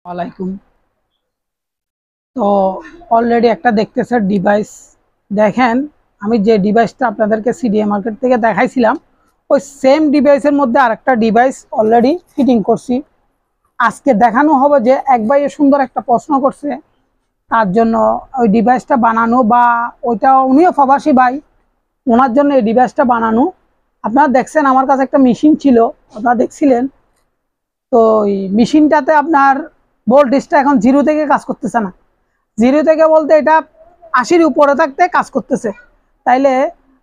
ওয়ালাইকুম। তো অলরেডি একটা দেখতেছে ডিভাইস। দেখেন, আমি যে ডিভাইসটা আপনাদেরকে সিডিএ মার্কেট থেকে দেখাইছিলাম, ওই সেম ডিভাইসের মধ্যে আরেকটা ডিভাইস অলরেডি ফিটিং করছি। আজকে দেখানো হবে যে এক ভাই সুন্দর একটা প্রশ্ন করছে, তার জন্য ওই ডিভাইসটা বানানো, বা ওইটা উনিও প্রবাসী ভাই, ওনার জন্য এই ডিভাইসটা বানানো। আপনারা দেখছেন আমার কাছে একটা মেশিন ছিল, আপনারা দেখছিলেন। তো ওই মেশিনটাতে আপনার ভোল্টেজটা এখন জিরো থেকে কাজ করতেছে না। জিরো থেকে বলতে এটা 80-র উপরে থাকতে কাজ করতেছে। তাইলে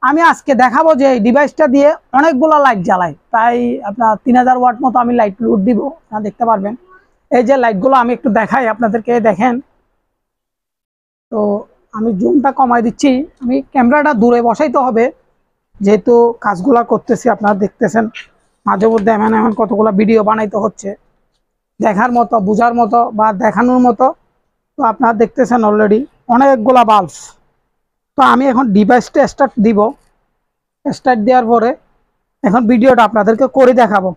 আমি আজকে দেখাবো যে এই ডিভাইসটা দিয়ে অনেকগুলো লাইট জ্বালায়, তাই আপনার 3000 ওয়াট মতো আমি লাইট লোড দিব, আপনারা দেখতে পারবেন। এই যে লাইটগুলো আমি একটু দেখাই আপনাদেরকে, দেখেন। তো আমি জুমটা কমাই দিচ্ছি, আমি ক্যামেরাটা দূরে বসাইতে হবে যেহেতু কাজগুলা করতেছি। আপনারা দেখতেছেন মাঝে মধ্যে এমন এমন কতগুলো ভিডিও বানাইতে হচ্ছে, দেখার মতো, বোঝার মতো বা দেখানোর মতো। তো আপনারা দেখতেছেন অলরেডি অনেকগুলা বাল্বস। তো আমি এখন ডিভাইসটা স্টার্ট দিব। স্টার্ট দেওয়ার পরে এখন ভিডিওটা আপনাদেরকে করে দেখাবো।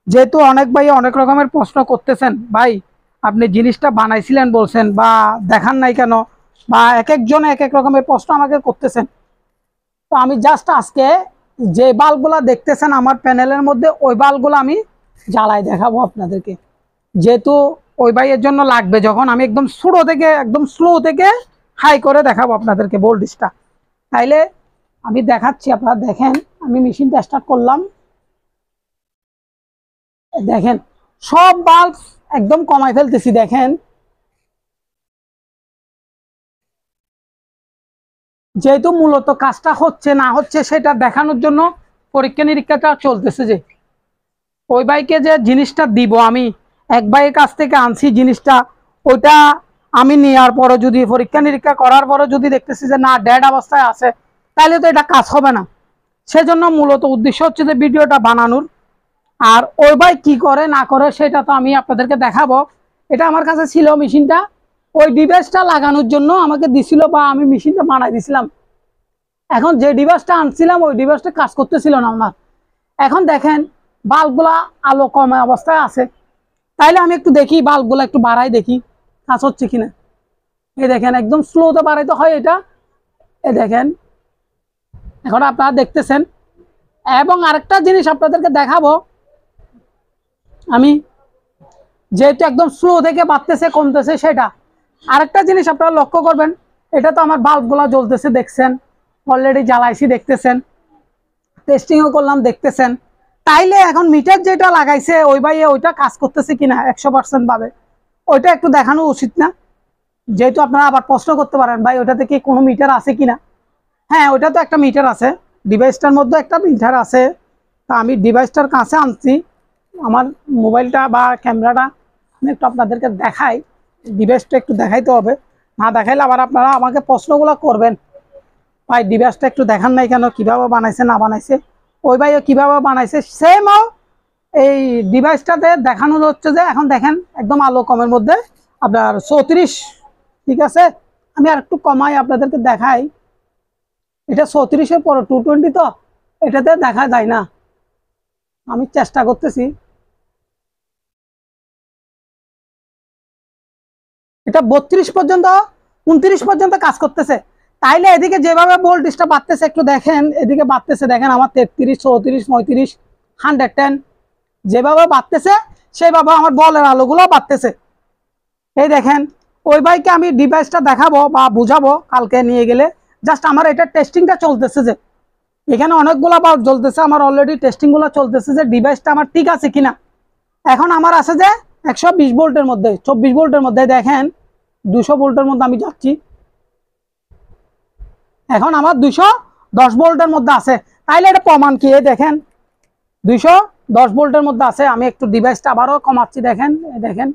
যেহেতু অনেক ভাই অনেক রকমের প্রশ্ন করতেছেন, ভাই আপনি জিনিসটা বানাইছিলেন বলছেন বা দেখান নাই কেন, বা এক একজন এক এক রকমের প্রশ্ন আমাকে করতেছেন। তো আমি জাস্ট আজকে যে বাল্বগুলা দেখতেছেন আমার প্যানেলের মধ্যে, ওই বাল্বগুলো আমি জ্বালাই দেখাবো আপনাদেরকে। যেহেতু ওই ভাইয়ের জন্য লাগবে, যখন আমি একদম স্লো থেকে একদম স্লো থেকে হাই করে দেখাবো আপনাদেরকে ভোল্টেজটা। তাইলে আমি দেখাচ্ছি, আপনারা দেখেন। আমি মেশিনটা স্টার্ট করলাম, দেখেন সব বাল্ব একদম কমাই ফেলতেছি। দেখেন, যেহেতু মূলত কাজটা হচ্ছে না হচ্ছে সেটা দেখানোর জন্য পরীক্ষা নিরীক্ষাটা চলতেছে। যে ওই ভাইকে যে জিনিসটা দিব, আমি এক ভাইয়ের কাছ থেকে আনছি জিনিসটা, ওইটা আমি নেওয়ার পরে যদি পরীক্ষা নিরীক্ষা করার পরে যদি দেখতেছি যে না, ডেড অবস্থায় আছে, তাহলে তো এটা কাজ হবে না। সেজন্য মূলত উদ্দেশ্য হচ্ছে যে ভিডিওটা বানানোর। আর ওই ভাই কি করে না করে সেটা তো আমি আপনাদেরকে দেখাবো। এটা আমার কাছে ছিল মেশিনটা, ওই ডিভাইসটা লাগানোর জন্য আমাকে দিছিল, বা আমি মেশিনটা বানাই দিছিলাম। এখন যে ডিভাইসটা আনছিলাম ওই ডিভাইসটা কাজ করতেছিল না ওনার। এখন দেখেন বাল্বগুলা আলো কমে অবস্থায় আছে। তাইলে আমি একটু দেখি বাল্বগুলো একটু বাড়াই দেখি কাজ হচ্ছে কিনা। এই দেখেন একদম স্লোতে বাড়াইতে হয় এটা। এই দেখেন এখন আপনারা দেখতেছেন। এবং আরেকটা জিনিস আপনাদেরকে দেখাবো, আমি যেহেতু একদম স্লো থেকে বাড়তেছে কমতেছে সেটা। আরেকটা জিনিস আপনারা লক্ষ্য করবেন, এটা তো আমার বাল্বগুলা জ্বলতেছে দেখছেন, অলরেডি জ্বালাইছি দেখতেছেন, টেস্টিংও করলাম দেখতেছেন। তাইলে এখন মিটার যেটা লাগাইছে ওই ভাইয়ে ওইটা কাজ করতেছে কিনা 100% ভাবে, ওইটা একটু দেখানো উচিত না? যেহেতু আপনারা আবার প্রশ্ন করতে পারেন ভাই ওটাতে কি কোনো মিটার আছে কিনা। হ্যাঁ, ওইটা তো একটা মিটার আছে, ডিভাইসটার মধ্যে একটা মিটার আছে। তা আমি ডিভাইসটার কাছে আনছি, আমার মোবাইলটা বা ক্যামেরাটা আমি একটু আপনাদেরকে দেখাই। ডিভাইসটা একটু দেখাইতে হবে, না দেখাইলে আবার আপনারা আমাকে প্রশ্নগুলো করবেন, ভাই ডিভাইসটা একটু দেখান নাই কেন, কিভাবে বানাইছে না বানাইছে। ওই ভাইও কিভাবে বানাইছে সেমও এই ডিভাইসটাতে দেখানো হচ্ছে। যে এখন দেখেন একদম আলো কমের মধ্যে আপনার 34, ঠিক আছে। আমি আর একটু কমাই আপনাদেরকে দেখাই। এটা 34-এর পরে 220, তো এটাতে দেখা যায় না, আমি চেষ্টা করতেছি। এটা 32 পর্যন্ত, 29 পর্যন্ত কাজ করতেছে। তাইলে এদিকে যেভাবে ভোল্টেজটা বাড়তেছে একটু দেখেন, এদিকে বাড়তেছে দেখেন আমার 33, 34, 35, 110 যেভাবে বাড়তেছে সেভাবে আমার বলের আলোগুলো বাড়তেছে। এই দেখেন, ওই ভাইকে আমি ডিভাইসটা দেখাবো বা বুঝাবো কালকে নিয়ে গেলে। জাস্ট আমার এটা টেস্টিংটা চলতেছে, যে এখানে অনেকগুলো বাল্ব জ্বলতেছে, আমার অলরেডি টেস্টিংগুলো চলতেছে যে ডিভাইসটা আমার ঠিক আছে কিনা। এখন আমার আছে যে 120 ভোল্টের মধ্যে, 24 ভোল্টের মধ্যে, দেখেন 200 ভোল্টের মধ্যে আমি যাচ্ছি। এখন আমার 210 ভোল্টের মধ্যে আছে। তাইলে এটা প্রমাণ কি? দেখেন 210 ভোল্টের মধ্যে আছে। আমি একটু ডিভাইসটা আবারও কমাচ্ছি, দেখেন। দেখেন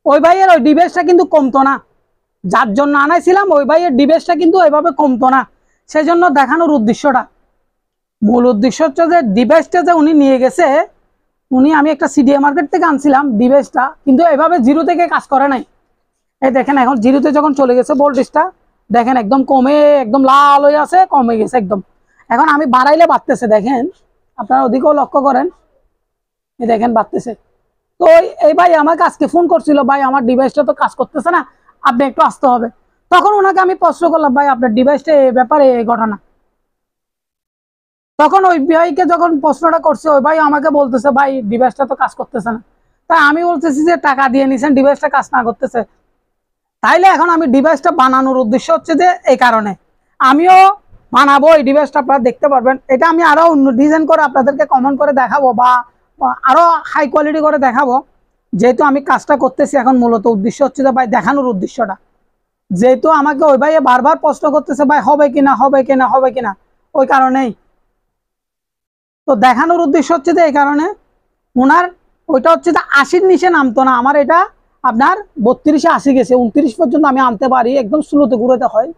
ওই ভাইয়ের ওই ডিভাইসটা কিন্তু কমতো না, যার জন্য আনাইছিলাম ওই ভাইয়ের ডিভাইসটা কিন্তু এভাবে কমতো না। সেজন্য দেখানোর উদ্দেশ্যটা, মূল উদ্দেশ্য হচ্ছে যে ডিভাইসটা যে উনি নিয়ে গেছে, আমি একটা সিডিএ মার্কেট থেকে আনছিলাম ডিভাইসটা, কিন্তু এভাবে জিরো থেকে কাজ করে নাই। এই দেখেন এখন জিরোতে যখন চলে গেছে ভোল্টেজটা, দেখেন একদম কমে একদম লাল হয়ে আছে, কমে গেছে একদম। এখন আমি বাড়াইলে বাড়তেছে, দেখেন আপনারা ওদিকেও লক্ষ্য করেন, এই দেখেন বাড়তেছে। তো এই ভাই আমাকে আজকে ফোন করছিল, ভাই আমার ডিভাইসটা তো কাজ করতেছে না, আপনি একটু আসতে হবে। তখন ওনাকে আমি প্রশ্ন করলাম, ভাই আপনার ডিভাইসটা এই ব্যাপারে এই ঘটনা। তখন ওই ভাইকে যখন প্রশ্নটা করছে, ওই ভাই আমাকে বলতেছে, ভাই ডিভাইসটা তো কাজ করতেছে না। তাই আমি বলতেছি যে টাকা দিয়ে নিছেন, ডিভাইসটা কাজ না করতেছে। তাইলে এখন আমি ডিভাইসটা বানানোর উদ্দেশ্য হচ্ছে যে এই কারণে আমিও বানাবো এই ডিভাইসটা, আপনারা দেখতে পারবেন। এটা আমি আরো ডিজাইন করে আপনাদেরকে কমন করে দেখাবো, বা আরো হাই কোয়ালিটি করে দেখাবো। যেহেতু আমি কাজটা করতেছি এখন, মূলত উদ্দেশ্য হচ্ছে যে ভাই দেখানোর উদ্দেশ্যটা, যেহেতু আমাকে ওই ভাই বারবার প্রশ্ন করতেছে, ভাই হবে কিনা হবে কিনা হবে কিনা, ওই কারণেই। তো দেখানোর উদ্দেশ্য হচ্ছে যে এই কারণে ওনার ওইটা হচ্ছে যে ৮০-র নিচে নামতো না, আমার এটা আপনার ৩২-এ ৮০ গেছে, ২৯ পর্যন্ত আমি আনতে পারি, একদম স্লোতে ঘুরাতে হয়।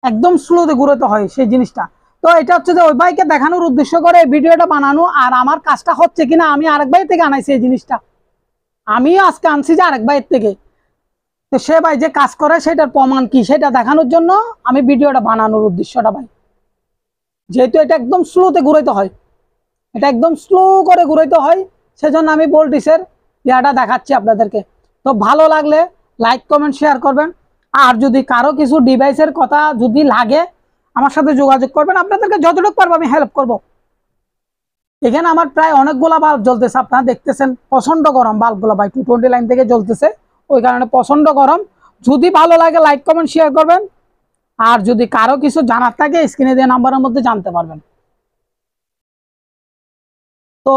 একদম স্লোতে ঘুরাতে হয় সেই জিনিসটা। তো এটা হচ্ছে যে ওই ভাইকে দেখানোর উদ্দেশ্য করে এই ভিডিওটা বানানো। আর আমার কাজটা হচ্ছে কিনা, আমি আরেক ভাই থেকে আনাইছি এই জিনিসটা, আমিও আজকে আনছি যে আরেক ভাইয়ের থেকে। তো সে ভাই যে কাজ করে সেটার প্রমাণ কি সেটা দেখানোর জন্য আমি ভিডিওটা বানানোর উদ্দেশ্যটা ভাই। যেহেতু এটা একদম স্লোতে ঘুরাইতে হয়, এটা একদম স্লো করে ঘুরাইতে হয়, সেজন্য আমি ভোল্টেজের ইয়াটা দেখাচ্ছি আপনাদেরকে। তো ভালো লাগলে লাইক কমেন্ট শেয়ার করবেন। আর যদি কারো কিছু ডিভাইসের কথা যদি লাগে, আমার সাথে যোগাযোগ করবেন, আপনাদেরকে যতটুকু পারবো আমি হেল্প করব। এখানে আমার প্রায় অনেকগুলা বাল্ব জ্বলতেছে, আপনারা দেখতেছেন প্রচন্ড গরম বাল্বগুলো ভাই, 220 লাইন থেকে জ্বলতেছে, ওই কারণে প্রচন্ড গরম। যদি ভালো লাগে লাইক কমেন্ট শেয়ার করবেন। আর যদি কারো কিছু জানার থাকে স্ক্রিনে দেওয়া নাম্বারের মধ্যে জানতে পারবেন। তো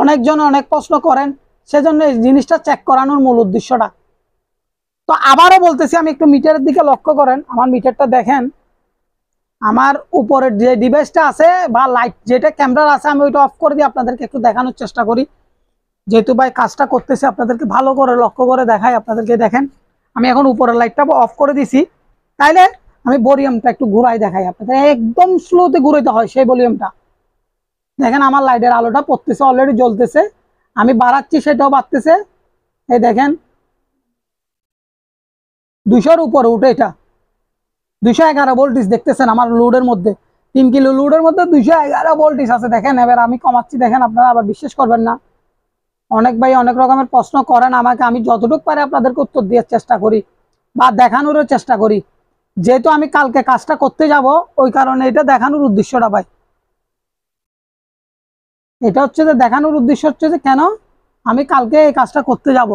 অনেকজন অনেক প্রশ্ন করেন, সেজন্য এই জিনিসটা চেক করানোর মূল উদ্দেশ্যটা। তো আবারও বলতেছি, আমি একটু মিটারের দিকে লক্ষ্য করেন, আমার মিটারটা দেখেন, আমার উপরের যে ডিভাইসটা আছে বা লাইট যেটা ক্যামেরা আছে, আমি ওইটা অফ করে দিয়ে আপনাদেরকে একটু দেখানোর চেষ্টা করি। যেহেতু ভাই কাজটা করতেছি, আপনাদেরকে ভালো করে লক্ষ্য করে দেখাই। আপনাদেরকে দেখেন, আমি এখন উপরের লাইটটা অফ করে দিছি। তাইলে আমি ভলিউমটা একটু ঘুরাই দেখাই আপনাদের, একদম স্লোতে ঘুরাইতে হয় সেই ভলিউমটা। দেখেন আমার লাইটের আলোটা পড়তেছে, অলরেডি জ্বলতেছে, আমি বাড়াচ্ছি সেটাও বাড়তেছে। এই দেখেন 200-র উপরে উঠে, এটা 211 ভোল্টেজ দেখতেছেন আমার লোডের মধ্যে। 3 কিলো লোডের মধ্যে 211 ভোল্টেজ আছে দেখেন। এবার আমি কমাচ্ছি দেখেন, আপনারা আবার বিশ্বাস করবেন না। অনেক ভাই অনেক রকমের প্রশ্ন করেন আমাকে, আমি যতটুকু পারি আপনাদেরকে উত্তর দেওয়ার চেষ্টা করি বা দেখানোরও চেষ্টা করি। যেহেতু আমি কালকে কাজটা করতে যাব, ওই কারণে এটা দেখানোর উদ্দেশ্যটা ভাই। এটা হচ্ছে যে দেখানোর উদ্দেশ্য হচ্ছে যে কেন আমি কালকে এই কাজটা করতে যাব,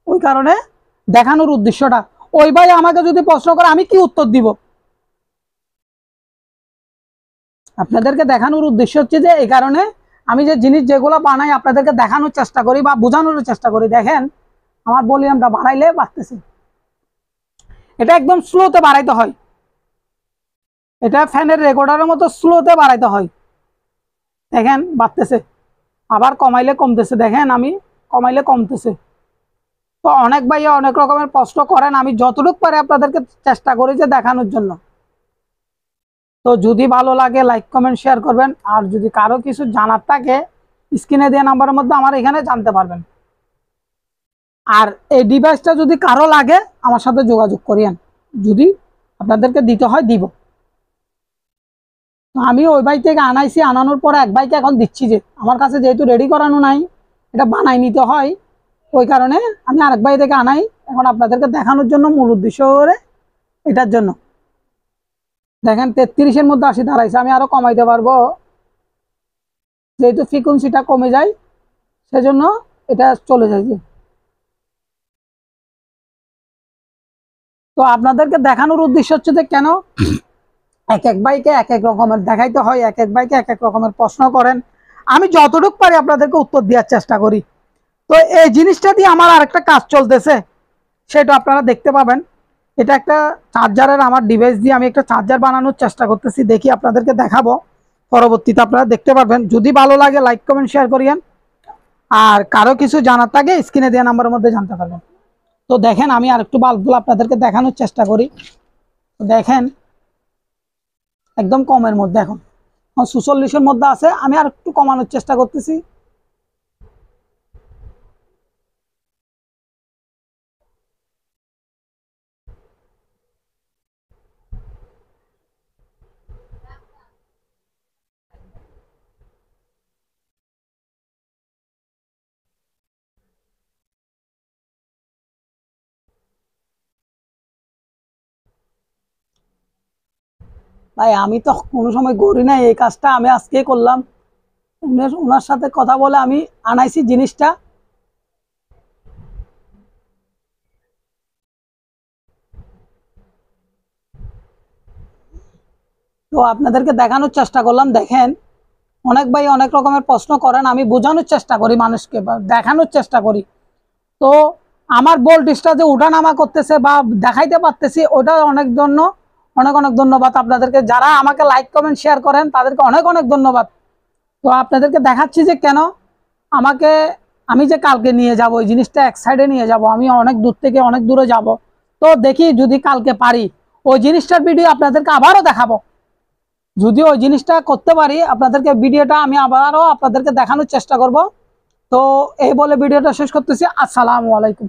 ওই কারণে দেখানোর উদ্দেশ্যটা। ওই ভাই আমাকে যদি প্রশ্ন করে আমি কি উত্তর দিব? আপনাদেরকে দেখানোর উদ্দেশ্য হচ্ছে যে এই কারণে আমি যে জিনিস যেগুলো বানাই আপনাদেরকে দেখানোর চেষ্টা করি বা বোঝানোর চেষ্টা করি। দেখেন আমার ভলিউমটা বাড়াইলে বাড়তেছে, এটা একদম স্লোতে বাড়াইতে হয়, এটা ফ্যানের রেকর্ডারের মতো স্লোতে বাড়াইতে হয়। দেখেন বাড়তেছে, আবার কমাইলে কমতেছে, দেখেন আমি কমাইলে কমতেছে। তো অনেক ভাইয়া অনেক রকমের প্রশ্ন করেন, আমি যতটুকু পারি আপনাদেরকে চেষ্টা করি যে দেখানোর জন্য। তো যদি ভালো লাগে লাইক কমেন্ট শেয়ার করবেন। আর যদি কারো কিছু জানার থাকে স্ক্রিনে দেওয়া নাম্বারের মধ্যে আমার এখানে জানতে পারবেন। আর এই ডিভাইসটা যদি কারো লাগে আমার সাথে যোগাযোগ করিয়েন, যদি আপনাদেরকে দিতে হয় দিব। তো আমি ওই ভাই থেকে আনাইছি, আনানোর পরে এক ভাইকে এখন দিচ্ছি, যে আমার কাছে যেহেতু রেডি করানো নাই, এটা বানাই নিতে হয়, ওই কারণে আমি আরেক ভাই থেকে আনাই এখন আপনাদেরকে দেখানোর জন্য, মূল উদ্দেশ্য করে এটার জন্য। দেখেন 33-এর মধ্যে 80 দাঁড়াইছে, আমি আরো কমাইতে পারবো, যেহেতু ফ্রিকোয়েন্সিটা কমে যায় সেজন্য এটা চলে যায় যে। তো আপনাদেরকে দেখানোর উদ্দেশ্য হচ্ছে যে কেন এক এক ভাইকে এক এক রকমের দেখাইতে হয়, এক এক ভাইকে এক এক রকমের প্রশ্ন করেন, আমি যতটুকু পারি আপনাদেরকে উত্তর দেওয়ার চেষ্টা করি। তো এই জিনিসটা দিয়ে আমার আরেকটা কাজ চলতেছে, সেটা আপনারা দেখতে পাবেন। এটা একটা চার্জারের আমার ডিভাইস দিয়ে আমি একটা চার্জার বানানোর চেষ্টা করতেছি, দেখি আপনাদেরকে দেখাবো, পরবর্তীতে আপনারা দেখতে পারবেন। যদি ভালো লাগে লাইক কমেন্ট শেয়ার করিয়েন। আর কারো কিছু জানার থাকে স্ক্রিনে দেওয়া নাম্বারের মধ্যে জানতে পারবেন। তো দেখেন আমি আর একটু বাল্বগুলো আপনাদেরকে দেখানোর চেষ্টা করি। তো দেখেন একদম কমের মধ্যে, এখন 46-এর মধ্যে আছে, আমি আর একটু কমানোর চেষ্টা করতেছি। ভাই আমি তো কোনো সময় করি না এই কাজটা, আমি আজকে করলাম। ওনার সাথে কথা বলে আমি আনাইছি জিনিসটা। তো আপনাদেরকে দেখানোর চেষ্টা করলাম। দেখেন, অনেক ভাই অনেক রকমের প্রশ্ন করেন, আমি বোঝানোর চেষ্টা করি মানুষকে বা দেখানোর চেষ্টা করি। তো আমার ভোল্টেজটা যে উঠানামা করতেছে বা দেখাইতে পারতেছি, ওটা অনেক জন্য অনেক অনেক ধন্যবাদ আপনাদেরকে। যারা আমাকে লাইক কমেন্ট শেয়ার করেন তাদেরকে অনেক অনেক ধন্যবাদ। তো আপনাদেরকে দেখাচ্ছি যে কেন আমাকে, আমি যে কালকে নিয়ে যাব ওই জিনিসটা এক সাইডে নিয়ে যাব, আমি অনেক দূর থেকে অনেক দূরে যাব। তো দেখি যদি কালকে পারি ওই জিনিসটার ভিডিও আপনাদেরকে আবারও দেখাবো। যদি ওই জিনিসটা করতে পারি আপনাদেরকে ভিডিওটা আমি আবারও আপনাদেরকে দেখানোর চেষ্টা করব। তো এই বলে ভিডিওটা শেষ করতেছি। আসসালামু আলাইকুম।